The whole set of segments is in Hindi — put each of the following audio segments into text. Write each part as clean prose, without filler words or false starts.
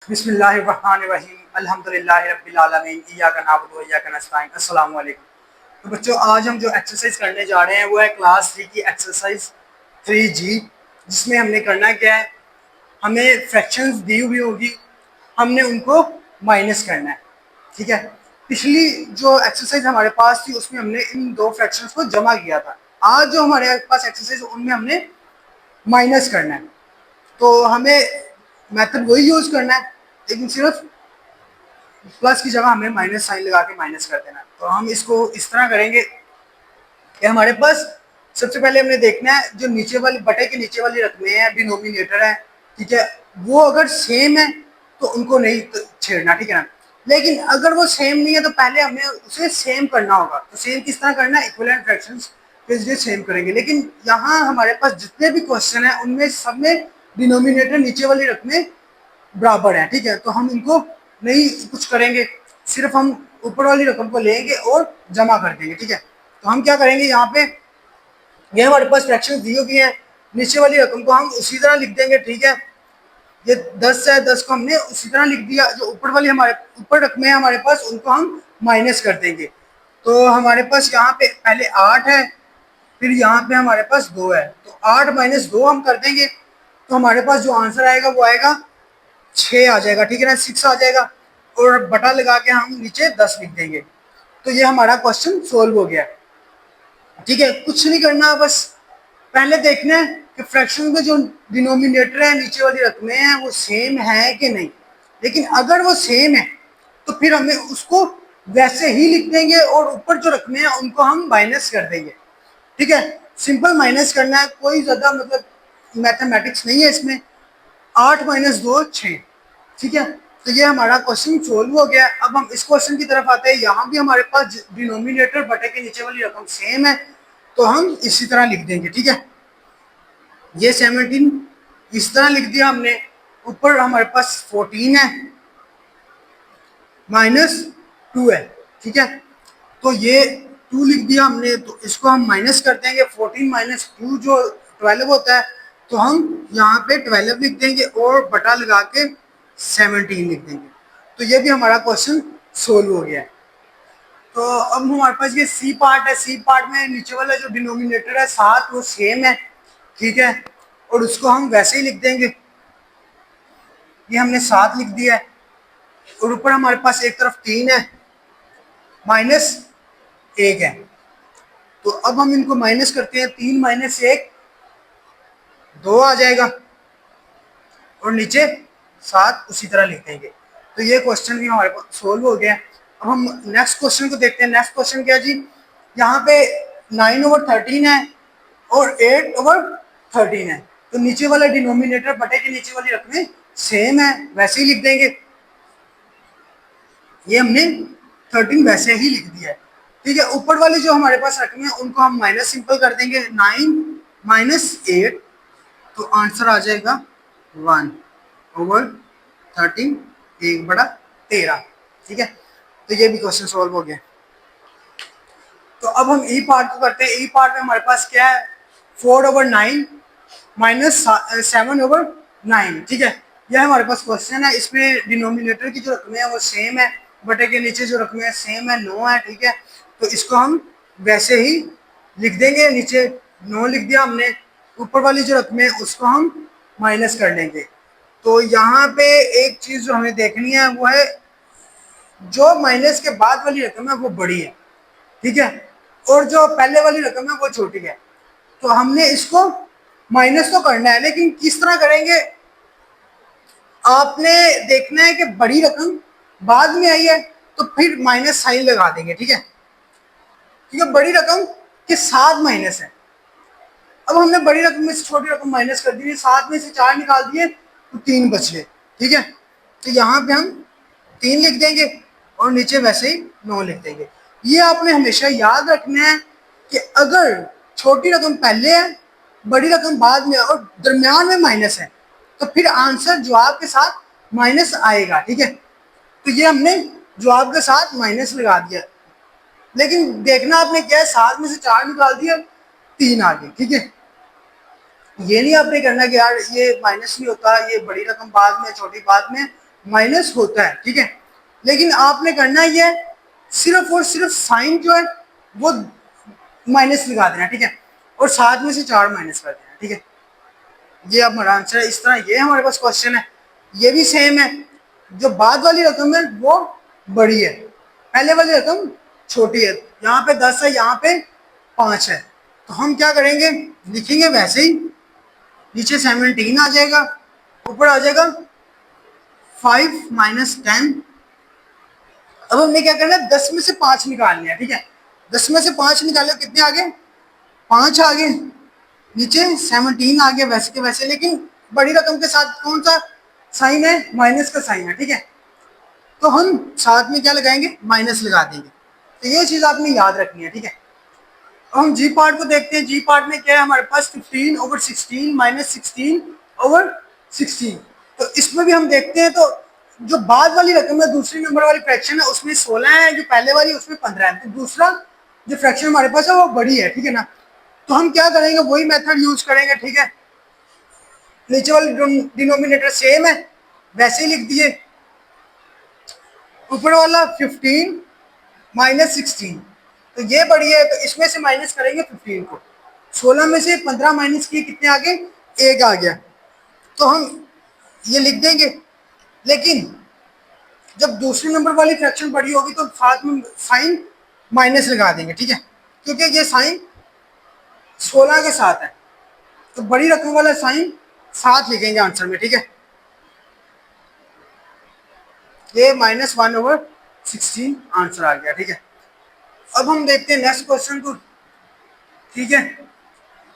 बिस्मिल्लाहिर्रहमानिर्रहीम अल्हम्दुलिल्लाहि रब्बिल आलमीन इय्याका नअबुदु व इय्याका नस्तईन। अस्सलाम वालेकुम। तो बच्चों, आज हम जो एक्सरसाइज करने जा रहे हैं वो है क्लास 3 की एक्सरसाइज 3G, जिसमें हमने करना क्या है, हमें फ्रैक्शंस दी हुई होगी, हमने उनको माइनस करना है। ठीक है। पिछली जो एक्सरसाइज हमारे पास थी उसमें हमने इन दो फ्रैक्शंस को जमा किया था। आज जो हमारे पास एक्सरसाइज उनमें हमने माइनस करना है। तो हमें मेथड वही यूज करना है, लेकिन सिर्फ प्लस की जगह हमें माइनस साइन लगा के माइनस कर देना है। तो हम इसको इस तरह करेंगे कि हमारे पास सबसे पहले हमने देखना है जो नीचे वाली बटे के नीचे वाली रकमें हैं, डिनोमिनेटर है, ठीक है, वो अगर सेम है तो उनको नहीं छेड़ना, ठीक है ना। लेकिन अगर वो सेम नहीं है तो पहले हमें उसे सेम करना होगा। तो सेम किस तरह करना है, इक्विवेलेंट फ्रैक्शंस के सेम करेंगे। लेकिन यहाँ हमारे पास जितने भी क्वेश्चन है उनमें सब में डिनोमिनेटर नीचे वाली रकमें बराबर है, ठीक है। तो हम इनको नहीं कुछ करेंगे, सिर्फ हम ऊपर वाली रकम को लेंगे और जमा कर देंगे, ठीक है। तो हम क्या करेंगे, यहाँ पे ये हमारे पास फ्रैक्शन दी हुई है, नीचे वाली रकम को हम उसी तरह लिख देंगे, ठीक है। ये 10 है, 10 को हमने उसी तरह लिख दिया। जो ऊपर वाली हमारे ऊपर रकमें हैं हमारे पास, उनको हम माइनस कर देंगे। तो हमारे पास यहाँ पे पहले 8 है, फिर यहाँ पे हमारे पास 2 है। तो 8 माइनस 2 हम कर देंगे, तो हमारे पास जो आंसर आएगा वो आएगा 6 आ जाएगा, ठीक है ना, 6 आ जाएगा। और बटा लगा के हम नीचे 10 लिख देंगे। तो ये हमारा क्वेश्चन सोल्व हो गया, ठीक है। कुछ नहीं करना, बस पहले देखना है कि फ्रैक्शन में जो डिनोमिनेटर है, नीचे वाली रकमें हैं, वो सेम है कि नहीं। लेकिन अगर वो सेम है तो फिर हमें उसको वैसे ही लिख देंगे और ऊपर जो रकमें हैं उनको हम माइनस कर देंगे, ठीक है। सिंपल माइनस करना है, कोई ज्यादा मतलब मैथमेटिक्स नहीं है इसमें। 8 माइनस 2 6, ठीक है। तो ये हमारा क्वेश्चन सोल्व हो गया। अब हम इस क्वेश्चन की तरफ आते हैं। यहाँ भी हमारे पास डिनोमिनेटर बटे के नीचे वाली रकम सेम है, तो हम इसी तरह लिख देंगे, ठीक है। ये 17 इस तरह लिख दिया हमने। ऊपर हमारे पास 14 है, माइनस 2 है, ठीक है। तो ये 2 लिख दिया हमने, तो इसको हम माइनस कर देंगे। 14 माइनस 2 जो 12 होता है, तो हम यहाँ पे 12 लिख देंगे और बटा लगा के 17 लिख देंगे। तो ये भी हमारा क्वेश्चन सोल्व हो गया है। तो अब हमारे पास ये सी पार्ट है। सी पार्ट में नीचे वाला जो डिनोमिनेटर है 7, वो सेम है, ठीक है। और उसको हम वैसे ही लिख देंगे। ये हमने 7 लिख दिया है। और ऊपर हमारे पास एक तरफ 3 है, माइनस 1 है। तो अब हम इनको माइनस करते हैं। 3 माइनस 1 2 आ जाएगा, और नीचे 7 उसी तरह लिख देंगे। तो ये क्वेश्चन भी हमारे पास सोल्व हो गया। अब हम नेक्स्ट क्वेश्चन को देखते हैं। नेक्स्ट क्वेश्चन क्या जी, यहाँ पे 9/13 है और 8/13 है। तो नीचे वाला डिनोमिनेटर बटे के नीचे वाली रकमें सेम है, वैसे ही लिख देंगे। ये हमने 13 वैसे ही लिख दिया है, ठीक है। ऊपर वाली जो हमारे पास रकमें हैं उनको हम माइनस सिंपल कर देंगे। 9 माइनस 8, तो आंसर आ जाएगा 1/13, 1/13, ठीक है। तो ये भी क्वेश्चन सॉल्व हो गया। तो अब हम ई पार्ट को करते हैं। ई पार्ट में हमारे पास क्या है, 4/9 माइनस 7/9, ठीक है। यह हमारे पास क्वेश्चन है। इसमें डिनोमिनेटर की जो रकमें है वो सेम है, बटे के नीचे जो रकमें सेम है, 9 है, ठीक है। तो इसको हम वैसे ही लिख देंगे। नीचे 9 लिख दिया हमने, ऊपर वाली जो रकमें है उसको हम माइनस कर लेंगे। तो यहाँ पे एक चीज जो हमें देखनी है वो है, जो माइनस के बाद वाली रकम है वो बड़ी है, ठीक है, और जो पहले वाली रकम है वो छोटी है। तो हमने इसको माइनस तो करना है, लेकिन किस तरह करेंगे, आपने देखना है कि बड़ी रकम बाद में आई है तो फिर माइनस साइन लगा देंगे, ठीक है, क्योंकि बड़ी रकम के साथ माइनस है। अब हमने बड़ी रकम में से छोटी रकम माइनस कर दी, 7 में से 4 निकाल दिए तो 3 बच गए, ठीक है। तो यहाँ पे हम 3 लिख देंगे और नीचे वैसे ही 9 लिख देंगे। ये आपने हमेशा याद रखना है कि अगर छोटी रकम पहले है, बड़ी रकम बाद में और दरमियान में माइनस है, तो फिर आंसर जवाब के साथ माइनस आएगा, ठीक है। तो ये हमने जवाब के साथ माइनस लगा दिया। लेकिन देखना आपने क्या है, 7 में से 4 निकाल दिया, 3 आ गए, ठीक है। ये नहीं आपने करना कि यार ये माइनस नहीं होता, ये बड़ी रकम बाद में छोटी बाद में, माइनस होता है, ठीक है। लेकिन आपने करना ये है, सिर्फ और सिर्फ साइन जो है वो माइनस लगा देना, ठीक है, और 7 में से 4 माइनस कर देना, ठीक है। ये अब हमारा आंसर है। इस तरह ये हमारे पास क्वेश्चन है। ये भी सेम है, जो बाद वाली रकम है वो बड़ी है, पहले वाली रकम छोटी है। यहाँ पे 10 है, यहाँ पे 5 है, तो हम क्या करेंगे, लिखेंगे वैसे ही, नीचे 17 आ जाएगा, ऊपर आ जाएगा 5 माइनस 10। अब हमने क्या करना है, 10 में से 5 निकालने हैं, ठीक है। 10 में से 5 निकाले, कितने आ गए, 5 आ गए, नीचे 17 आ गया वैसे के वैसे, लेकिन बड़ी रकम के साथ कौन सा साइन है, माइनस का साइन है, ठीक है। तो हम साथ में क्या लगाएंगे, माइनस लगा देंगे। तो ये चीज आपने याद रखनी है, ठीक है। अब हम जी पार्ट को देखते हैं। जी पार्ट में क्या है हमारे पास, 15/16 माइनस 16/16। तो इसमें भी हम देखते हैं, तो जो बाद वाली रकम है, दूसरी नंबर वाली फ्रैक्शन है, उसमें 16 है, जो पहले वाली उसमें 15 है, तो दूसरा जो फ्रैक्शन हमारे पास है वो बड़ी है, ठीक है ना। तो हम क्या करेंगे, वही मेथड यूज करेंगे, ठीक है। नीचे वाली डिनोमिनेटर सेम है, वैसे ही लिख दिए। ऊपर वाला 15 माइनस 16, तो ये बड़ी है, तो इसमें से माइनस करेंगे 15 को। 16 में से 15 माइनस किए, कितने आ गए, 1 आ गया। तो हम ये लिख देंगे। लेकिन जब दूसरी नंबर वाली फ्रैक्शन बड़ी होगी तो साथ में साइन माइनस लगा देंगे, ठीक है, क्योंकि ये साइन 16 के साथ है, तो बड़ी रकम वाला साइन साथ लिखेंगे आंसर में, ठीक है। ये -1/16 आंसर आ गया, ठीक है। अब हम देखते हैं नेक्स्ट क्वेश्चन को, ठीक है।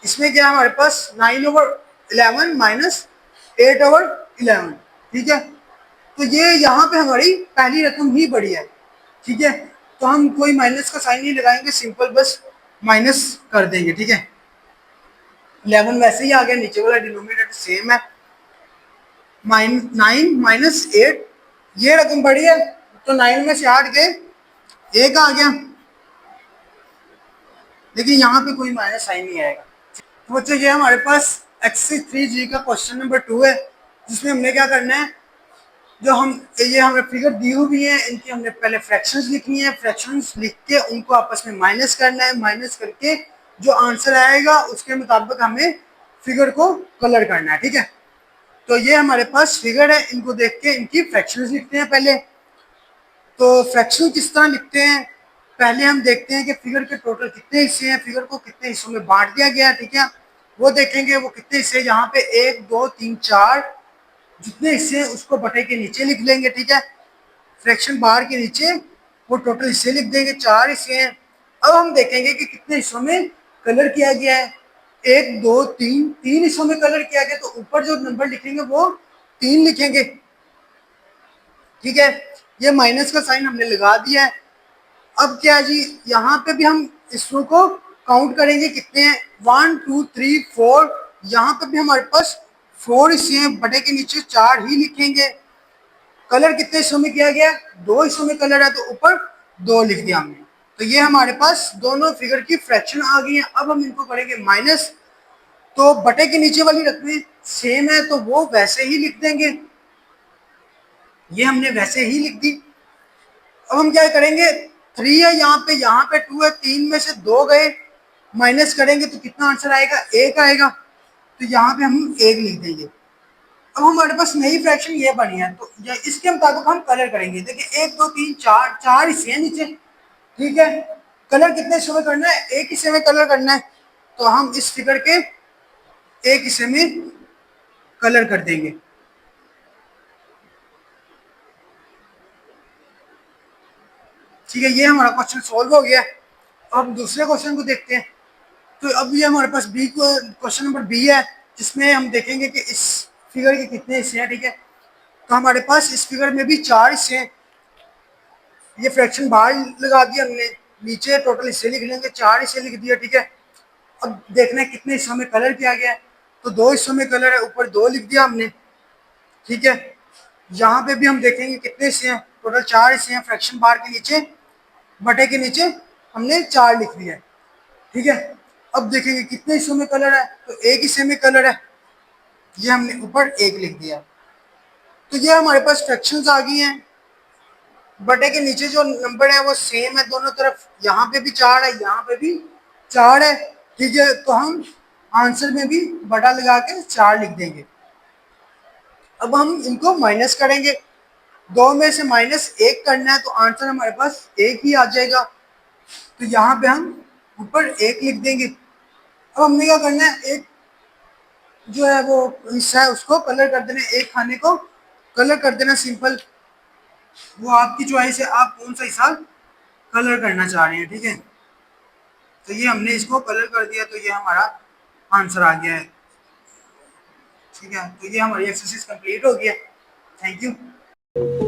इसमें क्या है हमारे पास, 9/11 माइनस 8/11, ठीक है। तो ये यहाँ पे हमारी पहली रकम ही बड़ी है, ठीक है। तो हम कोई माइनस का साइन नहीं लगाएंगे, सिंपल बस माइनस कर देंगे, ठीक है। 11 वैसे ही आ गया, नीचे वाला डिनोमिनेटर सेम है। 9 - 8, ये रकम बड़ी है, तो 9 में से 8 गए, 1 आ गया, लेकिन यहाँ पे कोई माइनस साइन नहीं आएगा। तो बच्चों ये हमारे पास एक्सरसाइज 3G का क्वेश्चन नंबर 2 है, जिसमें हमने क्या करना है, जो हम ये हमें फिगर दी हुई है, इनकी हमने पहले फ्रैक्शंस लिखनी है, फ्रैक्शंस लिख के उनको आपस में माइनस करना है, माइनस करके जो आंसर आएगा उसके मुताबिक हमें फिगर को कलर करना है, ठीक है। तो ये हमारे पास फिगर है, इनको देख के इनकी फ्रैक्शंस लिखते हैं पहले। तो फ्रैक्शन किस तरह लिखते हैं, पहले हम देखते हैं कि फिगर के टोटल कितने हिस्से हैं, फिगर को कितने हिस्सों में बांट दिया गया है, ठीक है। वो देखेंगे वो कितने हिस्से, यहाँ पे 1 2 3 4 जितने हिस्से हैं उसको बटे के नीचे लिख लेंगे, ठीक है। फ्रैक्शन बार के नीचे वो टोटल हिस्से लिख देंगे, 4 हिस्से हैं। अब हम देखेंगे कि कितने हिस्सों में कलर किया गया है, 1 2 3, 3 हिस्सों में कलर किया गया, तो ऊपर जो नंबर लिखेंगे वो 3 लिखेंगे, ठीक है। ये माइनस का साइन हमने लगा दिया है। अब क्या जी, यहाँ पे भी हम हिस्सों को काउंट करेंगे, कितने हैं, 1 2 3 4, यहाँ पे भी हमारे पास 4 हिस्से हैं, बटे के नीचे 4 ही लिखेंगे। कलर कितने हिस्सों में किया गया, 2 हिस्सों में कलर है, तो ऊपर 2 लिख दिया हमने। तो ये हमारे पास दोनों फिगर की फ्रैक्शन आ गई है। अब हम इनको करेंगे माइनस, तो बटे के नीचे वाली रकमें सेम है, तो वो वैसे ही लिख देंगे, ये हमने वैसे ही लिख दी। अब हम क्या करेंगे, 3 है यहाँ पे 2 है, 3 में से 2 गए, माइनस करेंगे तो कितना आंसर आएगा, 1 आएगा, तो यहाँ पे हम 1 लिख देंगे। अब हमारे पास नई फ्रैक्शन ये बनी है, तो इसके मुताबिक हम कलर करेंगे। देखिए 1 2 3 4, 4 हिस्से हैं नीचे, ठीक है। कलर कितने हिस्सों में करना है, एक हिस्से में कलर करना है, तो हम इस फिगर के एक हिस्से में कलर कर देंगे, ठीक है। ये हमारा क्वेश्चन सॉल्व हो गया। अब दूसरे क्वेश्चन को देखते हैं। तो अब ये हमारे पास बी को क्वेश्चन नंबर बी है, जिसमें हम देखेंगे कि इस फिगर के कितने हिस्से हैं, ठीक है। तो हमारे पास इस फिगर में भी 4 हिस्से हैं। ये फ्रैक्शन बाहर लगा दिया हमने, नीचे टोटल हिस्से लिख लेंगे, 4 हिस्से लिख दिया, ठीक है। अब देखना है कितने हिस्सों में कलर किया गया है, तो 2 हिस्सों में कलर है, ऊपर 2 लिख दिया हमने, ठीक है। यहाँ पे भी हम देखेंगे कितने हिस्से हैं, टोटल 4 हिस्से हैं, फ्रैक्शन बार के नीचे बटे के नीचे हमने 4 लिख दिया, ठीक है। अब देखेंगे कितने हिस्सों में कलर है, तो एक हिस्से में कलर है, ये हमने ऊपर 1 लिख दिया। तो ये हमारे पास फ्रैक्शंस आ गई हैं। बटे के नीचे जो नंबर है वो सेम है दोनों तरफ, यहाँ पे भी 4 है, यहाँ पे भी 4 है, ठीक है। तो हम आंसर में भी बटा लगा के 4 लिख देंगे। अब हम इनको माइनस करेंगे, 2 में से -1 करना है, तो आंसर हमारे पास 1 ही आ जाएगा। तो यहाँ पे हम ऊपर 1 लिख देंगे। अब हमने क्या करना है, एक जो है वो हिस्सा है उसको कलर कर देना, एक खाने को कलर कर देना सिंपल। वो आपकी चॉइस है, आप कौन सा हिस्सा कलर करना चाह रहे हैं, ठीक है। तो ये हमने इसको कलर कर दिया, तो ये हमारा आंसर आ गया है, ठीक है। तो ये हमारी एक्सरसाइज कंप्लीट हो गई है। Thank you.